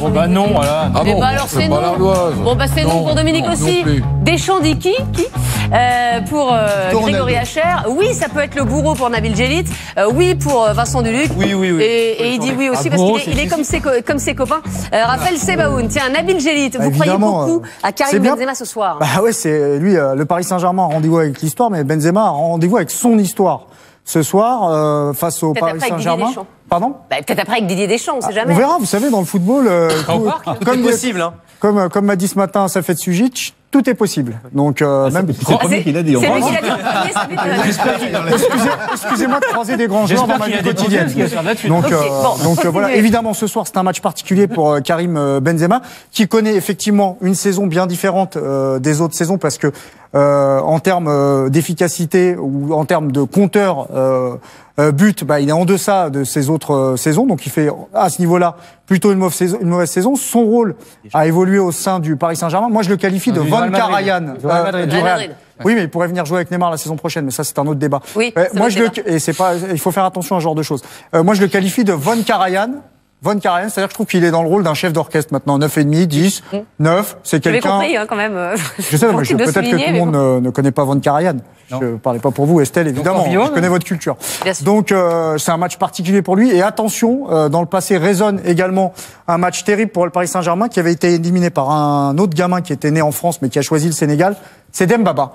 Bon bah non, voilà. Ah bon, alors c'est non. l'ardoise. Bon bah c'est non pour Dominique aussi. Deschamps dit qui pour Grégory Hacher. Oui, ça peut être le bourreau pour Nabil Djellit. Oui pour Vincent Duluc. Oui. Et il dit oui aussi parce qu'il est comme ses copains. Raphaël Sebaoun. Tiens, Nabil Djellit, vous croyez beaucoup à Karim Benzema ce soir? Bah ouais, c'est lui, le Paris Saint-Germain a rendez-vous avec l'histoire, mais Benzema a rendez-vous avec son histoire. Ce soir, face au Paris Saint-Germain. Pardon? Peut-être après avec Didier Deschamps, on sait jamais. On verra, vous savez, dans le football, tout est possible. Hein. Comme m'a dit ce matin Safet Sujic, tout est possible. Donc même c'est le premier qu'il a dit. C'est lui qui l'a dit. Excusez-moi de croiser des grands joueurs dans ma vie quotidienne. Donc voilà, évidemment ce soir c'est un match particulier pour Karim Benzema qui connaît effectivement une saison bien différente des autres saisons parce que en termes d'efficacité ou en termes de compteur but, il est en deçà de ses autres saisons, donc il fait à ce niveau-là plutôt une mauvaise saison. Son rôle a évolué au sein du Paris Saint-Germain. Moi, je le qualifie de Von Karajan du Real. Oui, mais il pourrait venir jouer avec Neymar la saison prochaine, mais ça c'est un autre débat. Oui, moi et c'est pas, il faut faire attention à ce genre de choses. Moi, je le qualifie de Von Karajan. Von Karajan, c'est-à-dire que je trouve qu'il est dans le rôle d'un chef d'orchestre maintenant, 9,5, 10, 9, c'est quelqu'un... Vous avez compris, quand même. Je sais, peut-être que tout le monde ne connaît pas Von Karajan. Je ne parlais pas pour vous, Estelle, évidemment. Je connais votre culture. Donc, c'est un match particulier pour lui. Et attention, dans le passé résonne également un match terrible pour le Paris Saint-Germain qui avait été éliminé par un autre gamin qui était né en France mais qui a choisi le Sénégal. C'est Dembaba.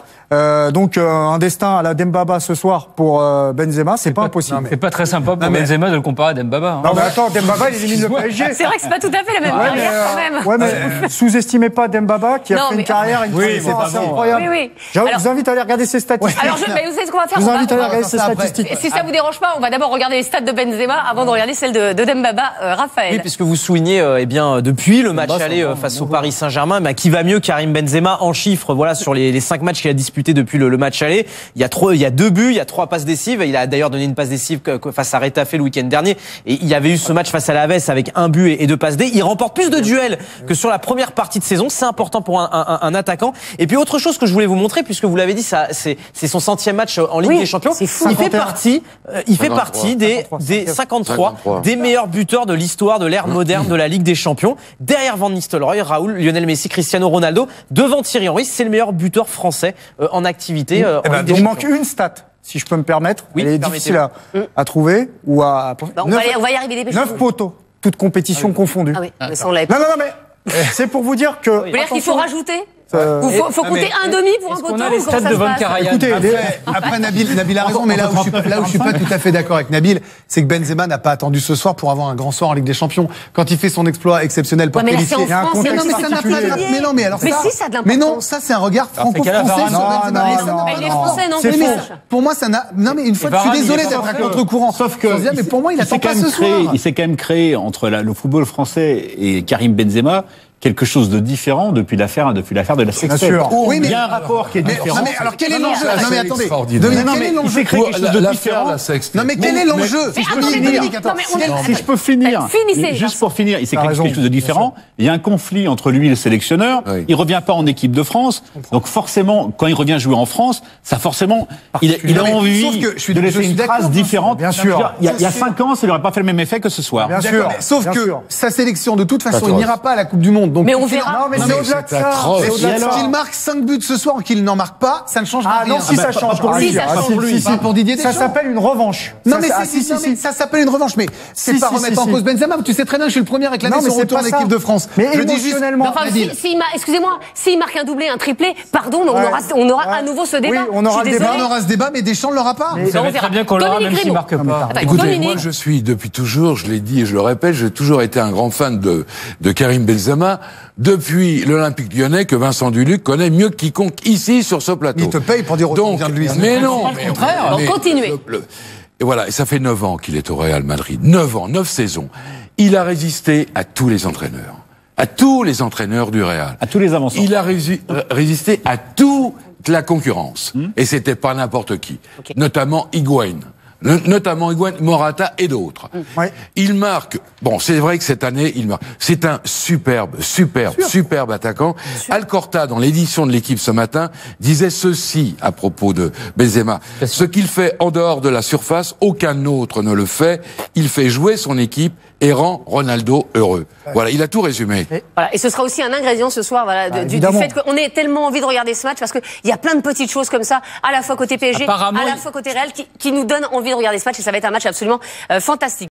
Donc un destin à la Dembaba ce soir pour Benzema, c'est pas impossible. C'est pas très sympa pour Benzema de le comparer à Dembaba. Non mais attends, Dembaba il élimine le PSG. C'est vrai que c'est pas tout à fait la même carrière quand même. Ouais mais sous-estimez pas Dembaba qui a fait une carrière c'est incroyable. Oui. Je vous invite à aller regarder ses statistiques. Alors vous savez ce qu'on va faire? Je vous invite à aller regarder ses statistiques. Si ça vous dérange pas, on va d'abord regarder les stats de Benzema avant de regarder celles de Dembaba. Raphaël. Oui, puisque vous soulignez depuis le match aller face au Paris Saint-Germain, qui va mieux Karim Benzema en chiffres, voilà, sur les 5 matchs qu'il a disputé depuis le match aller. Il y a 2 buts, il y a 3 passes décisives. Il a d'ailleurs donné une passe décisive face à Retafe le week-end dernier. Et il y avait eu ce match face à l'Aves avec 1 but et 2 passes D. Il remporte plus de duels que sur la première partie de saison. C'est important pour un attaquant. Et puis autre chose que je voulais vous montrer, puisque vous l'avez dit, c'est son 100e match en Ligue des Champions. Il fait partie des 53 des meilleurs buteurs de l'histoire de l'ère moderne de la Ligue des Champions. Derrière Van Nistelrooy, Raoul, Lionel Messi, Cristiano Ronaldo, devant Thierry Henry, c'est le meilleur buteur français en activité. Il manque une stat, si je peux me permettre. Elle est difficile à trouver ou à. On va y arriver des 9 poteaux, toutes compétitions confondues. Ah oui, mais ça on l'avait. Non, mais c'est pour vous dire que. Vous voulez dire qu'il faut rajouter? Il faut compter un demi pour un poteau. On a les stats de Von Karajan. Écoutez, après Nabil a raison, mais là où je suis pas tout à fait d'accord avec Nabil, c'est que Benzema n'a pas attendu ce soir pour avoir un grand soir en Ligue des Champions. Quand il fait son exploit exceptionnel pour qualifier, il y a un contexte particulier. Mais non, mais alors mais si ça a de l'importance. Mais non, ça c'est un regard franco-français sur Benzema. Non. Il est français, non? C'est faux. Pour moi, ça n'a. Non, mais une fois, je suis désolé d'être à contre-courant. Sauf que. Mais pour moi, il attend pas ce soir. Il s'est quand même créé entre le football français et Karim Benzema quelque chose de différent depuis l'affaire de la sextape. Oui, mais il y a un rapport qui est différent. Non, mais alors quel est l'enjeu? Non, mais attendez. Quel est l'enjeu? Non, mais quel est l'enjeu? Si je peux finir. Finissez. Juste pour finir, il s'est créé quelque chose de différent. Il y a un conflit entre lui et le sélectionneur. Il revient pas en équipe de France. Donc forcément, quand il revient jouer en France, ça forcément, il a envie de laisser une trace différente. Bien sûr. Il y a 5 ans, ça n'aurait pas fait le même effet que ce soir. Bien sûr. Sauf que sa sélection, de toute façon, il n'ira pas à la Coupe du Monde. Donc, mais on verra. Non, mais c'est au-delà de ça. Qu'il marque 5 buts ce soir ou qu'il n'en marque pas, ça ne change rien. Ah non, si ça change pour lui. Pour Didier Deschamps. Ça s'appelle une revanche. Non, mais ça s'appelle une revanche. Mais c'est pas remettre en cause Benzema. Tu sais très bien, je suis le premier à réclamer son retour en équipe de France. Mais émotionnellement. Excusez-moi, s'il marque un doublé, un triplé, pardon, mais on aura à nouveau ce débat. Oui, on aura ce débat, mais Deschamps ne l'aura pas. Vous savez très bien qu'on l'aura même s'il marque pas. Écoutez, moi je suis depuis toujours, je l'ai dit et je le répète, j'ai toujours été un grand fan de Karim Benzema. Depuis l'Olympique Lyonnais que Vincent Duluc connaît mieux que quiconque ici sur ce plateau. Il te paye pour dire autant bien de lui. Mais non. Au contraire. Continuez. Et voilà, et ça fait 9 ans qu'il est au Real Madrid. 9 ans, 9 saisons. Il a résisté à tous les entraîneurs. À tous les entraîneurs du Real. À tous les avanceurs. Il a résisté à toute la concurrence. Et c'était pas n'importe qui. Okay. Notamment Higuaín, Morata et d'autres. Il marque. Bon, c'est vrai que cette année, il marque. C'est un superbe attaquant. Alcorta, dans l'édition de l'équipe ce matin, disait ceci à propos de Benzema. Ce qu'il fait en dehors de la surface, aucun autre ne le fait. Il fait jouer son équipe et rend Ronaldo heureux. Voilà, il a tout résumé. Voilà, et ce sera aussi un ingrédient ce soir, voilà, du fait qu'on ait tellement envie de regarder ce match, parce qu'il y a plein de petites choses comme ça, à la fois côté PSG, à la fois côté Real, qui nous donnent envie de regarder ce match, et ça va être un match absolument fantastique.